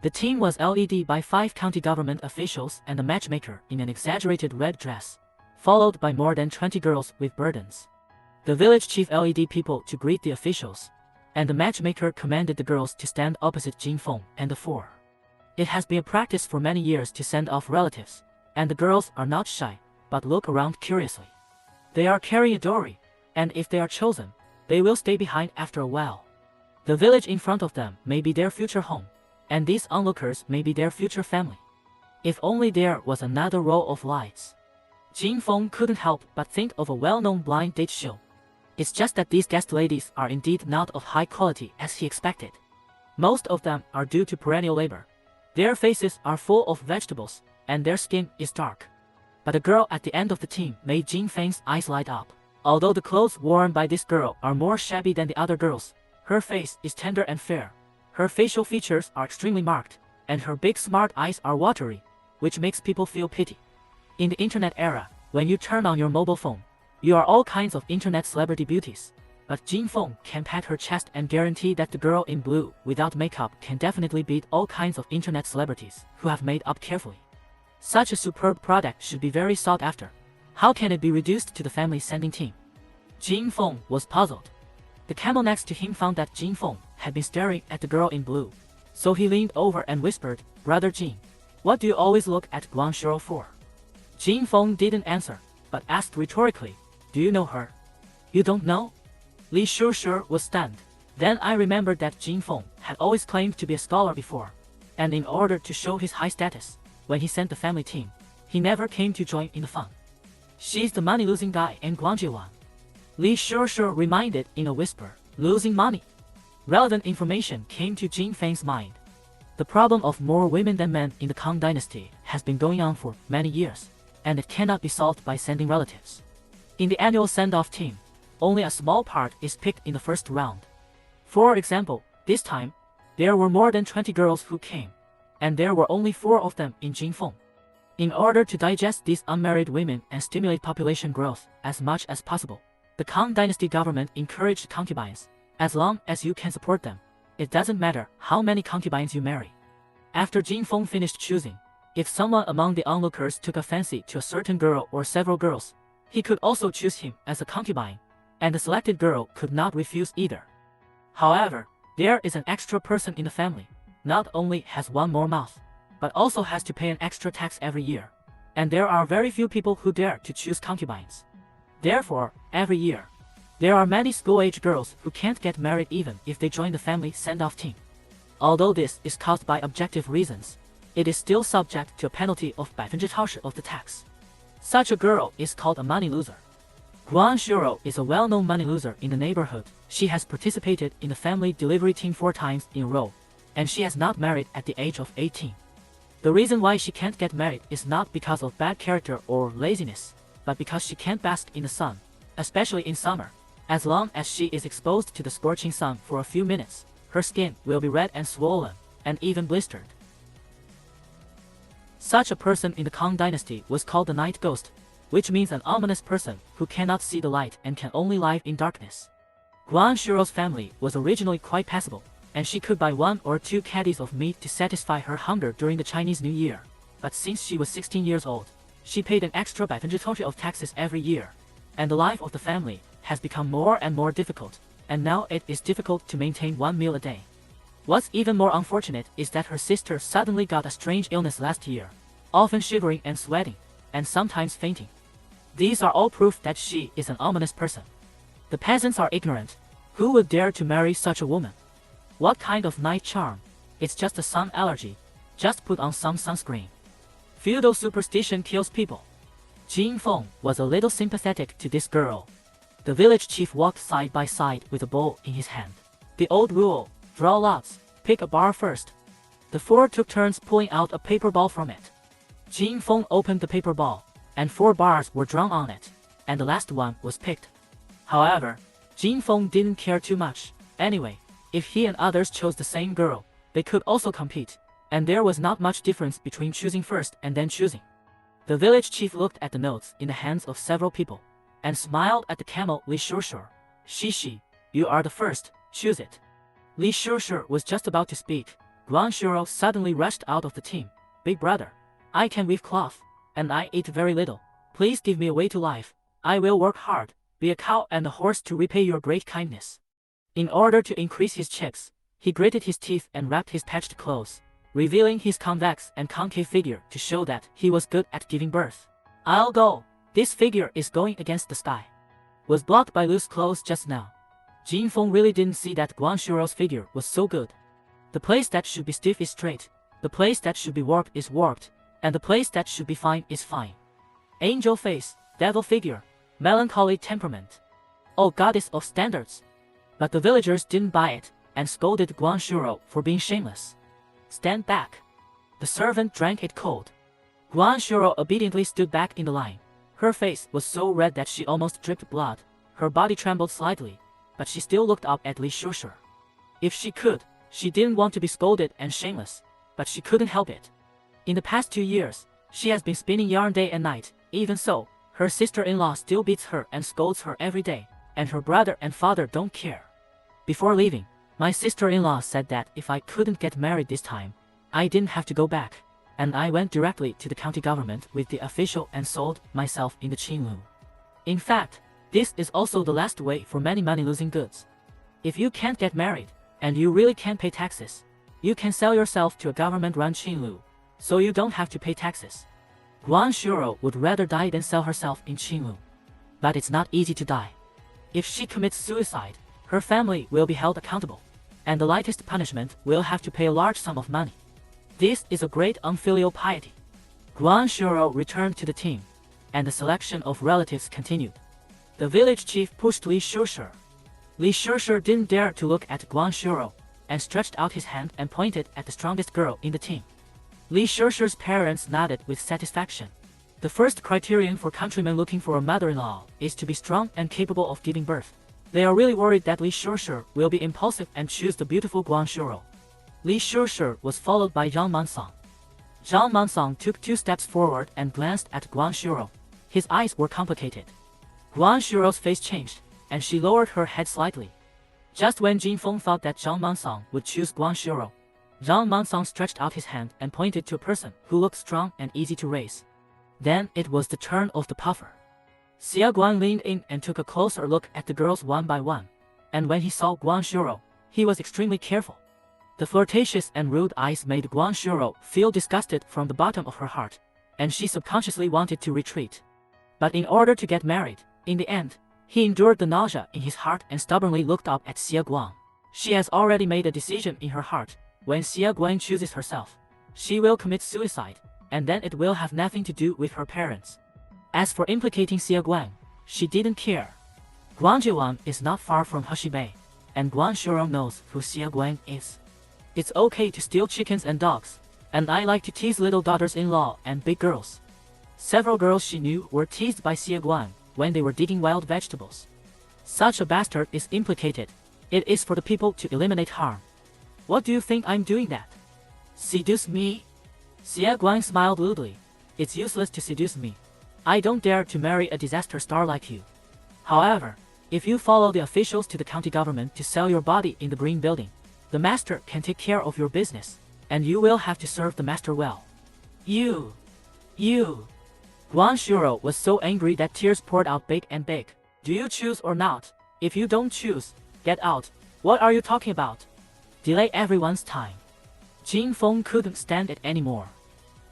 The team was led by 5 county government officials and a matchmaker in an exaggerated red dress, followed by more than 20 girls with burdens. The village chief led people to greet the officials, and the matchmaker commanded the girls to stand opposite Jin Feng and the 4. It has been a practice for many years to send off relatives, and the girls are not shy, but look around curiously. They are carrying a dowry, and if they are chosen, they will stay behind after a while. The village in front of them may be their future home, and these onlookers may be their future family. If only there was another row of lights. Jin Feng couldn't help but think of a well-known blind date show. It's just that these guest ladies are indeed not of high quality as he expected. Most of them are due to perennial labor. Their faces are full of vegetables, and their skin is dark. But a girl at the end of the team made Jin Feng's eyes light up. Although the clothes worn by this girl are more shabby than the other girls, her face is tender and fair. Her facial features are extremely marked, and her big smart eyes are watery, which makes people feel pity. In the internet era, when you turn on your mobile phone, you are all kinds of internet celebrity beauties. But Jin Feng can pat her chest and guarantee that the girl in blue without makeup can definitely beat all kinds of internet celebrities who have made up carefully. Such a superb product should be very sought after. How can it be reduced to the family sending team? Jin Feng was puzzled. The camel next to him found that Jin Feng had been staring at the girl in blue. So he leaned over and whispered, "Brother Jin, what do you always look at Guangshiro for?" Jin Feng didn't answer, but asked rhetorically, "Do you know her?" "You don't know?" Li Shushu was stunned. Then I remembered that Jin Feng had always claimed to be a scholar before, and in order to show his high status, when he sent the family team, he never came to join in the fun. "She's the money-losing guy in Guangjiwan," Li Shushu reminded in a whisper. Losing money? Relevant information came to Jin Feng's mind. The problem of more women than men in the Kang dynasty has been going on for many years, and it cannot be solved by sending relatives. In the annual send-off team, only a small part is picked in the first round. For example, this time, there were more than 20 girls who came, and there were only 4 of them in Jin Feng. In order to digest these unmarried women and stimulate population growth as much as possible, the Kang dynasty government encouraged concubines. As long as you can support them, it doesn't matter how many concubines you marry. After Jin Feng finished choosing, if someone among the onlookers took a fancy to a certain girl or several girls, he could also choose him as a concubine, and the selected girl could not refuse either. However, there is an extra person in the family, not only has one more mouth, but also has to pay an extra tax every year, and there are very few people who dare to choose concubines. Therefore, every year, there are many school-age girls who can't get married even if they join the family send-off team. Although this is caused by objective reasons, it is still subject to a penalty of 20% of the tax. Such a girl is called a money loser. Guangshiro is a well-known money loser in the neighborhood. She has participated in the family delivery team 4 times in a row, and she has not married at the age of 18. The reason why she can't get married is not because of bad character or laziness, but because she can't bask in the sun, especially in summer. As long as she is exposed to the scorching sun for a few minutes, her skin will be red and swollen, and even blistered. Such a person in the Kang dynasty was called the night ghost, which means an ominous person who cannot see the light and can only live in darkness. Guanshiro's family was originally quite passable, and she could buy 1 or 2 caddies of meat to satisfy her hunger during the Chinese New Year. But since she was 16 years old, she paid an extra 20% of taxes every year, and the life of the family has become more and more difficult, and now it is difficult to maintain 1 meal a day. What's even more unfortunate is that her sister suddenly got a strange illness last year, often shivering and sweating, and sometimes fainting. These are all proof that she is an ominous person. The peasants are ignorant. Who would dare to marry such a woman? What kind of night charm? It's just a sun allergy. Just put on some sunscreen. Feudal superstition kills people. Jin Feng was a little sympathetic to this girl. The village chief walked side by side with a bowl in his hand. The old rule, draw lots, pick a bar first. The 4 took turns pulling out a paper ball from it. Jin Feng opened the paper ball, and 4 bars were drawn on it, and the last one was picked. However, Jin Feng didn't care too much. Anyway, if he and others chose the same girl, they could also compete, and there was not much difference between choosing first and then choosing. The village chief looked at the notes in the hands of several people, and smiled at the camel Li Shushu. Shishi, you are the first, choose it. Li Shushu was just about to speak, Guanshiro suddenly rushed out of the team. Big brother, I can weave cloth, and I eat very little. Please give me a way to life. I will work hard, be a cow and a horse to repay your great kindness. In order to increase his checks, he gritted his teeth and wrapped his patched clothes, revealing his convex and concave figure to show that he was good at giving birth. I'll go. This figure is going against the sky. Was blocked by loose clothes just now. Jin Feng really didn't see that Guanshiro's figure was so good. The place that should be stiff is straight, the place that should be warped is warped, and the place that should be fine is fine. Angel face, devil figure, melancholy temperament. Oh, goddess of standards. But the villagers didn't buy it, and scolded Guanshiro for being shameless. Stand back. The servant drank it cold. Guanshiro obediently stood back in the line. Her face was so red that she almost dripped blood. Her body trembled slightly, but she still looked up at Li Shushu. If she could, she didn't want to be scolded and shameless, but she couldn't help it. In the past 2 years, she has been spinning yarn day and night. Even so, her sister-in-law still beats her and scolds her every day, and her brother and father don't care. Before leaving, my sister-in-law said that if I couldn't get married this time, I didn't have to go back, and I went directly to the county government with the official and sold myself in the Qinlu. In fact, this is also the last way for many money-losing goods. If you can't get married, and you really can't pay taxes, you can sell yourself to a government-run Qinlu, so you don't have to pay taxes. Guanshiro would rather die than sell herself in Qinlu. But it's not easy to die. If she commits suicide, her family will be held accountable, and the lightest punishment will have to pay a large sum of money. This is a great unfilial piety. Guanshiro returned to the team, and the selection of relatives continued. The village chief pushed Li Shushu. Li Shushu didn't dare to look at Guanshiro, and stretched out his hand and pointed at the strongest girl in the team. Li Shushu's parents nodded with satisfaction. The first criterion for countrymen looking for a mother-in-law is to be strong and capable of giving birth. They are really worried that Li Shushu will be impulsive and choose the beautiful Guanshiro. Li Shushu was followed by Zhang Mansang. Zhang Mansang took 2 steps forward and glanced at Guanshiro. His eyes were complicated. Guanshiro's face changed, and she lowered her head slightly. Just when Jin Feng thought that Zhang Mansang would choose Guanshiro, Zhang Mansang stretched out his hand and pointed to a person who looked strong and easy to raise. Then it was the turn of the puffer. Xia Guan leaned in and took a closer look at the girls one by one, and when he saw Guanshiro, he was extremely careful. The flirtatious and rude eyes made Guanshiro feel disgusted from the bottom of her heart, and she subconsciously wanted to retreat. But in order to get married, in the end, he endured the nausea in his heart and stubbornly looked up at Xia Guan. She has already made a decision in her heart. When Xia Guan chooses herself, she will commit suicide, and then it will have nothing to do with her parents. As for implicating Xia Guan, she didn't care. Guanjiwan is not far from Heshibei, and Guanshiro knows who Xia Guan is. It's okay to steal chickens and dogs, and I like to tease little daughters-in-law and big girls. Several girls she knew were teased by Xia Guan when they were digging wild vegetables. Such a bastard is implicated. It is for the people to eliminate harm. What do you think I'm doing that? Seduce me? Xia Guan smiled lewdly. It's useless to seduce me. I don't dare to marry a disaster star like you. However, if you follow the officials to the county government to sell your body in the green building, the master can take care of your business, and you will have to serve the master well. You. Guanshiro was so angry that tears poured out big and big. Do you choose or not? If you don't choose, get out. What are you talking about? Delay everyone's time. Jin Feng couldn't stand it anymore.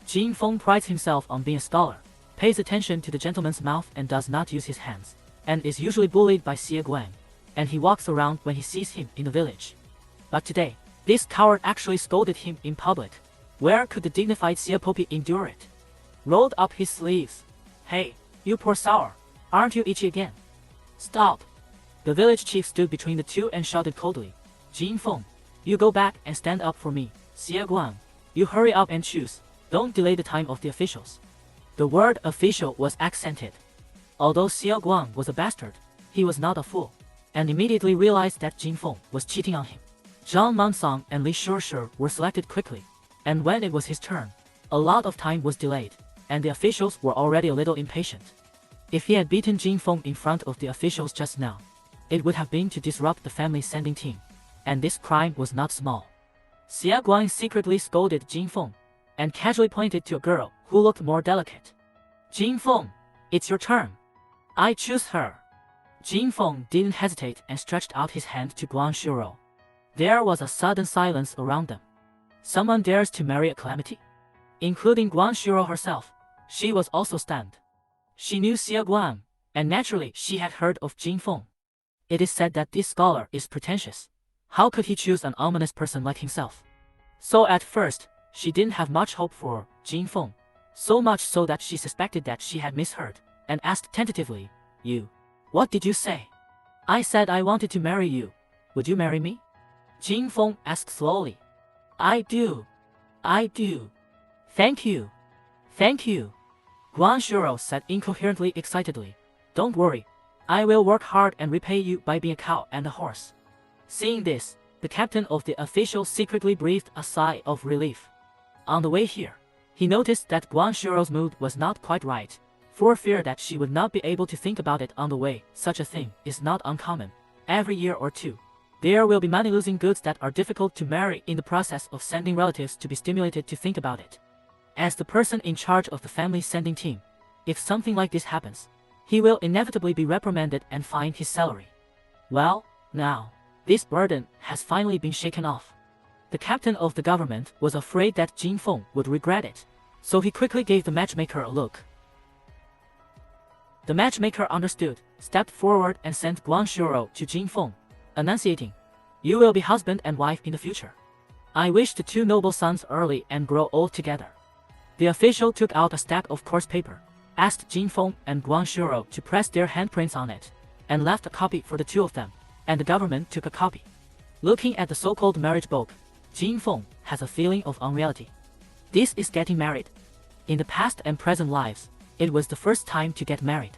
Jin Feng prides himself on being a scholar, pays attention to the gentleman's mouth and does not use his hands, and is usually bullied by Xia Guan, and he walks around when he sees him in the village. But today, this coward actually scolded him in public. Where could the dignified Xia Popi endure it? Rolled up his sleeves. Hey, you poor sour, aren't you itchy again? Stop! The village chief stood between the two and shouted coldly. Jin Feng, you go back and stand up for me. Xia Guan, you hurry up and choose. Don't delay the time of the officials. The word official was accented. Although Xia Guan was a bastard, he was not a fool, and immediately realized that Jin Feng was cheating on him. Zhang Mansang and Li Shushu were selected quickly, and when it was his turn, a lot of time was delayed, and the officials were already a little impatient. If he had beaten Jin Feng in front of the officials just now, it would have been to disrupt the family sending team, and this crime was not small. Xia Guan secretly scolded Jin Feng, and casually pointed to a girl who looked more delicate. Jin Feng, it's your turn. I choose her. Jin Feng didn't hesitate and stretched out his hand to Guan Shuro. There was a sudden silence around them. Someone dares to marry a calamity? Including Guan Shuro herself, she was also stunned. She knew Xia Guan, and naturally she had heard of Jin Feng. It is said that this scholar is pretentious. How could he choose an ominous person like himself? So at first, she didn't have much hope for Jin Feng, so much so that she suspected that she had misheard, and asked tentatively, "You, what did you say?" "I said I wanted to marry you. Would you marry me?" Jin Feng asked slowly. "I do. I do. Thank you. Thank you." Guan Shuro said incoherently excitedly. "Don't worry. I will work hard and repay you by being a cow and a horse." Seeing this, the captain of the officials secretly breathed a sigh of relief. On the way here, he noticed that Guan Shuro's mood was not quite right. For fear that she would not be able to think about it on the way, such a thing is not uncommon. Every year or two, there will be money-losing goods that are difficult to marry in the process of sending relatives to be stimulated to think about it. As the person in charge of the family sending team, if something like this happens, he will inevitably be reprimanded and fined his salary. Well, now, this burden has finally been shaken off. The captain of the government was afraid that Jin Feng would regret it, so he quickly gave the matchmaker a look. The matchmaker understood, stepped forward and sent Guan Shuro to Jin Feng, enunciating, "You will be husband and wife in the future. I wish the two noble sons early and grow old together." The official took out a stack of coarse paper, asked Jin Feng and Guan Shuro to press their handprints on it, and left a copy for the two of them, and the government took a copy. Looking at the so-called marriage book, Jin Feng has a feeling of unreality. This is getting married. In the past and present lives, it was the first time to get married.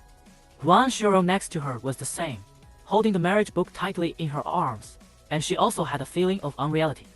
Guan Shuro next to her was the same, holding the marriage book tightly in her arms, and she also had a feeling of unreality.